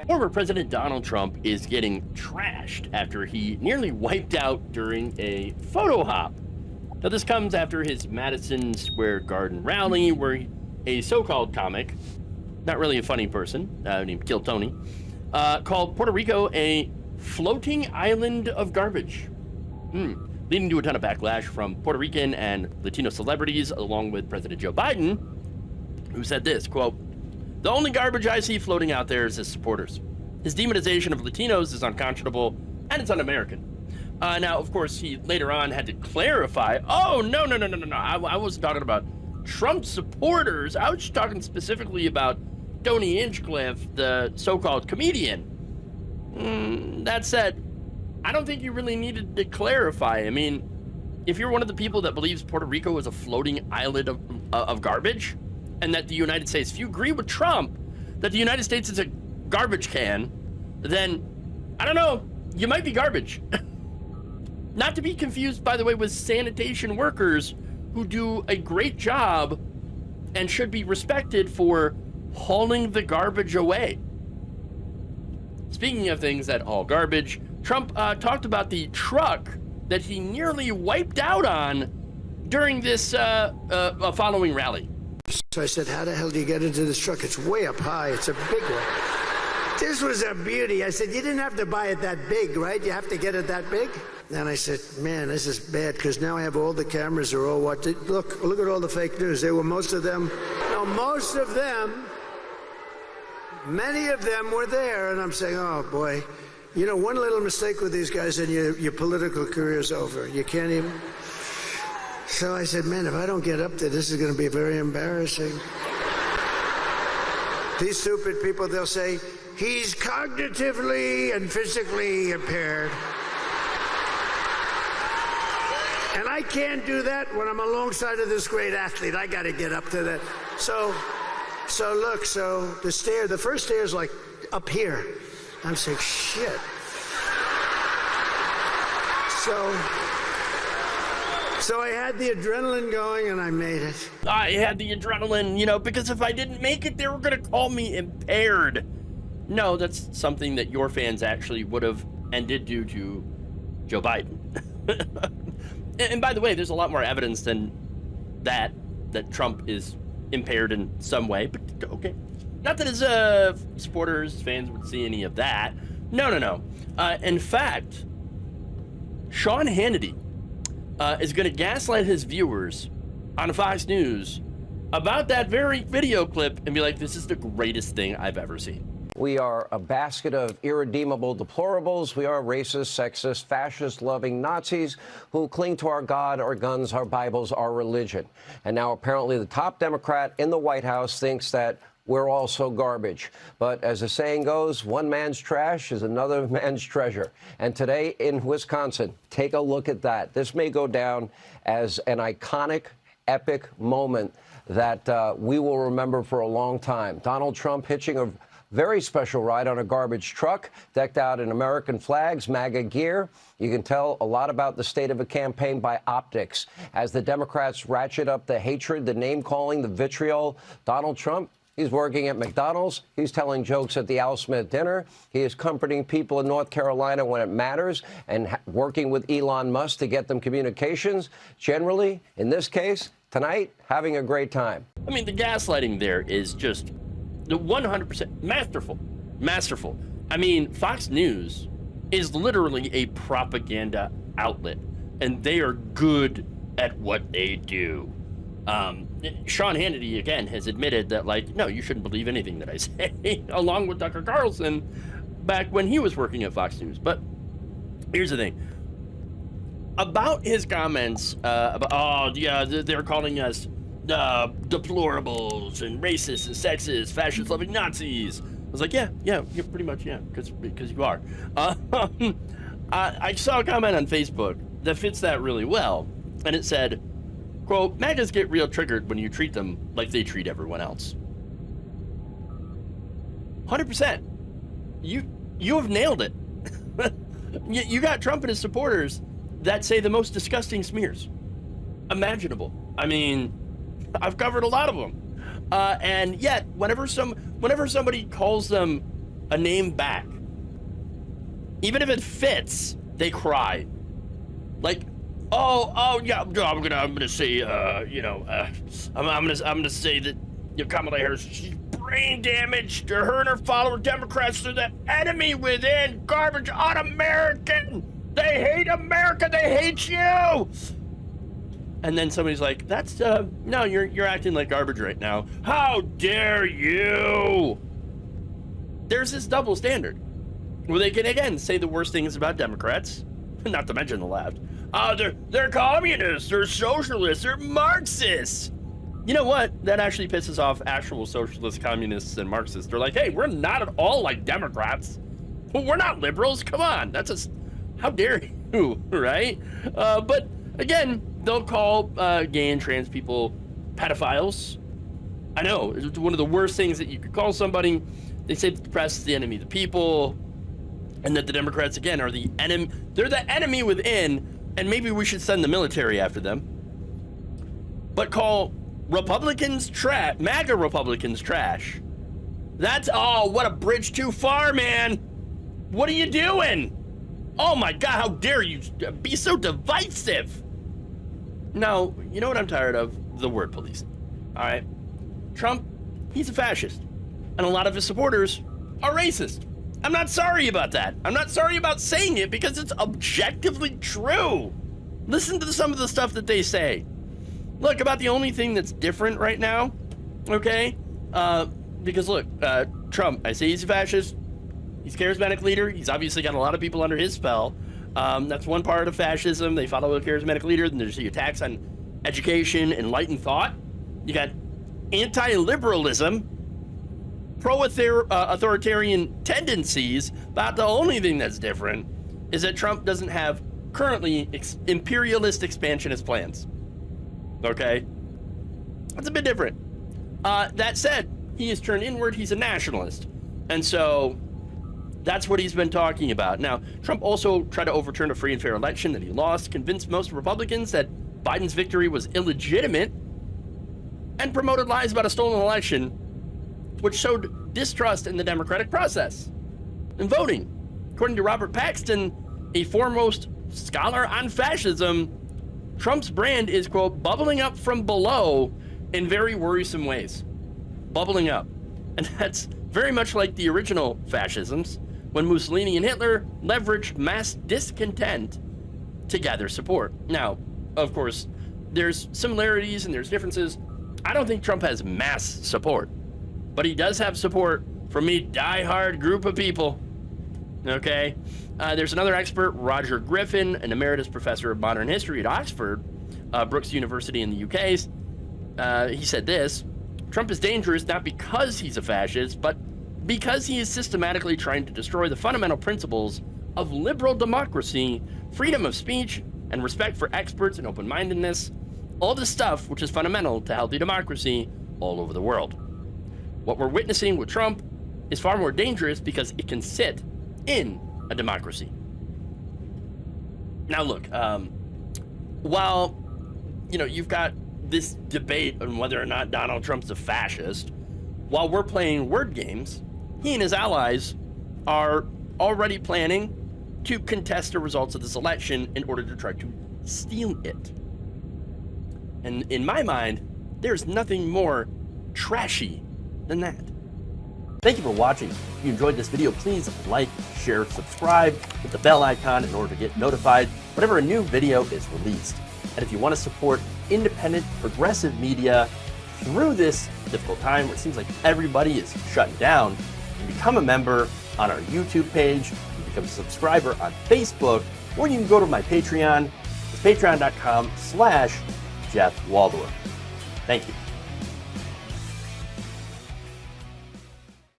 Former President Donald Trump is getting trashed after he nearly wiped out during a photo op. Now, this comes after his Madison Square Garden rally, where a so-called comic, not really a funny person, named Kill Tony, called Puerto Rico a floating island of garbage, leading to a ton of backlash from Puerto Rican and Latino celebrities, along with President Joe Biden, who said this, quote, "The only garbage I see floating out there is his supporters. His demonization of Latinos is unconscionable, and it's un-American." Now, of course, he later on had to clarify, oh, no. I wasn't talking about Trump supporters. I was just talking specifically about Tony Hinchcliffe, the so-called comedian. That said, I don't think you really needed to clarify. I mean, if you're one of the people that believes Puerto Rico is a floating island of garbage, and that the United States, if you agree with Trump, that the United States is a garbage can, then, I don't know, you might be garbage. Not to be confused, by the way, with sanitation workers who do a great job and should be respected for hauling the garbage away. Speaking of things that haul garbage, Trump talked about the truck that he nearly wiped out on during this following rally. So I said, how the hell do you get into this truck? It's way up high. It's a big one. This was a beauty. I said, you didn't have to buy it that big, right? You have to get it that big? And I said, man, this is bad, because now I have all the cameras are all watching. Look at all the fake news. There were most of them. No, most of them, many of them were there. And I'm saying, oh, boy. You know, one little mistake with these guys and your political career's over. You can't even... So I said, man, if I don't get up there, this is going to be very embarrassing. These stupid people, they'll say, he's cognitively and physically impaired. And I can't do that when I'm alongside of this great athlete. I got to get up to that. So look, the first stair is like up here. I'm saying, shit. So I had the adrenaline going, and I made it. I had the adrenaline, you know, because if I didn't make it, they were going to call me impaired. No, that's something that your fans actually would have and did do to Joe Biden. And by the way, there's a lot more evidence than that Trump is impaired in some way, but okay. Not that his supporters, fans would see any of that. No. In fact, Sean Hannity is going to gaslight his viewers on Fox News about that very video clip and be like, this is the greatest thing I've ever seen. We are a basket of irredeemable deplorables. We are racist, sexist, fascist-loving Nazis who cling to our God, our guns, our Bibles, our religion. And now apparently the top Democrat in the White House thinks that we're also garbage. But as the saying goes, one man's trash is another man's treasure. And today in Wisconsin, take a look at that. This may go down as an iconic, epic moment that we will remember for a long time. Donald Trump hitching a very special ride on a garbage truck decked out in American flags, MAGA gear. You can tell a lot about the state of a campaign by optics. As the Democrats ratchet up the hatred, the name-calling, the vitriol, Donald Trump, he's working at McDonald's. He's telling jokes at the Al Smith dinner. He is comforting people in North Carolina when it matters and working with Elon Musk to get them communications. Generally, in this case, tonight, having a great time. I mean, the gaslighting there is just the 100% masterful. I mean, Fox News is literally a propaganda outlet, and they are good at what they do. Sean Hannity, again, has admitted that, like, no, you shouldn't believe anything that I say, along with Tucker Carlson back when he was working at Fox News. But here's the thing. About his comments about, oh, yeah, they're calling us deplorables and racist and sexist, fascist-loving Nazis. I was like, yeah, pretty much, yeah, because you are. I saw a comment on Facebook that fits that really well, and it said, quote, MAGAs get real triggered when you treat them like they treat everyone else. 100%. You have nailed it. You got Trump and his supporters that say the most disgusting smears imaginable. I mean, I've covered a lot of them. And yet, whenever somebody calls them a name back, even if it fits, they cry. Like, oh yeah, I'm gonna say, I'm gonna say that Kamala Harris, she's brain damaged. Her and her follower Democrats are the enemy within. Garbage, un-American. They hate America. They hate you. And then somebody's like, "That's no, you're acting like garbage right now. How dare you?" There's this double standard where they can again say the worst things about Democrats, not to mention the left. They're communists, they're socialists, they're Marxists. You know what? That actually pisses off actual socialists, communists, and Marxists. They're like, hey, we're not at all like Democrats. We're not liberals. Come on, how dare you, right? But again, they'll call gay and trans people pedophiles. I know, it's one of the worst things that you could call somebody. They say that the press is the enemy of the people, and that the Democrats, again, are the enemy. They're the enemy within, and maybe we should send the military after them. But call Republicans trash, MAGA Republicans trash. That's, oh, what a bridge too far, man. What are you doing? Oh my God, how dare you be so divisive? No, you know what I'm tired of? The word police. All right. Trump, he's a fascist. And a lot of his supporters are racist. I'm not sorry about that. I'm not sorry about saying it because it's objectively true. Listen to some of the stuff that they say. Look, about the only thing that's different right now, okay? Because look, Trump, I say he's a fascist. He's a charismatic leader. He's obviously got a lot of people under his spell. That's one part of fascism. They follow a charismatic leader. Then there's the attacks on education, enlightened thought. You got anti-liberalism, pro-authoritarian tendencies. About the only thing that's different is that Trump doesn't have currently imperialist expansionist plans. Okay? That's a bit different. That said, he has turned inward. He's a nationalist. And so that's what he's been talking about. Now, Trump also tried to overturn a free and fair election that he lost, convinced most Republicans that Biden's victory was illegitimate, and promoted lies about a stolen election, which showed distrust in the democratic process and voting. According to Robert Paxton, a foremost scholar on fascism, Trump's brand is, quote, bubbling up from below in very worrisome ways. Bubbling up. And that's very much like the original fascisms, when Mussolini and Hitler leveraged mass discontent to gather support. Now, of course, there's similarities and there's differences. I don't think Trump has mass support, but he does have support from a diehard group of people. Okay? There's another expert, Roger Griffin, an emeritus professor of modern history at Oxford, Brookes University in the UK. He said this: Trump is dangerous not because he's a fascist, but because he is systematically trying to destroy the fundamental principles of liberal democracy, freedom of speech, and respect for experts and open-mindedness, all this stuff which is fundamental to healthy democracy all over the world. What we're witnessing with Trump is far more dangerous because it can sit in a democracy. Now look, while you've got this debate on whether or not Donald Trump's a fascist, while we're playing word games, he and his allies are already planning to contest the results of this election in order to try to steal it. And in my mind, there's nothing more trashy than that. Thank you for watching. If you enjoyed this video, please like, share, subscribe, hit the bell icon in order to get notified whenever a new video is released. And if you want to support independent, progressive media through this difficult time where it seems like everybody is shutting down, you can become a member on our YouTube page, you can become a subscriber on Facebook, or you can go to my Patreon. It's patreon.com/Jeff Waldorf. Thank you.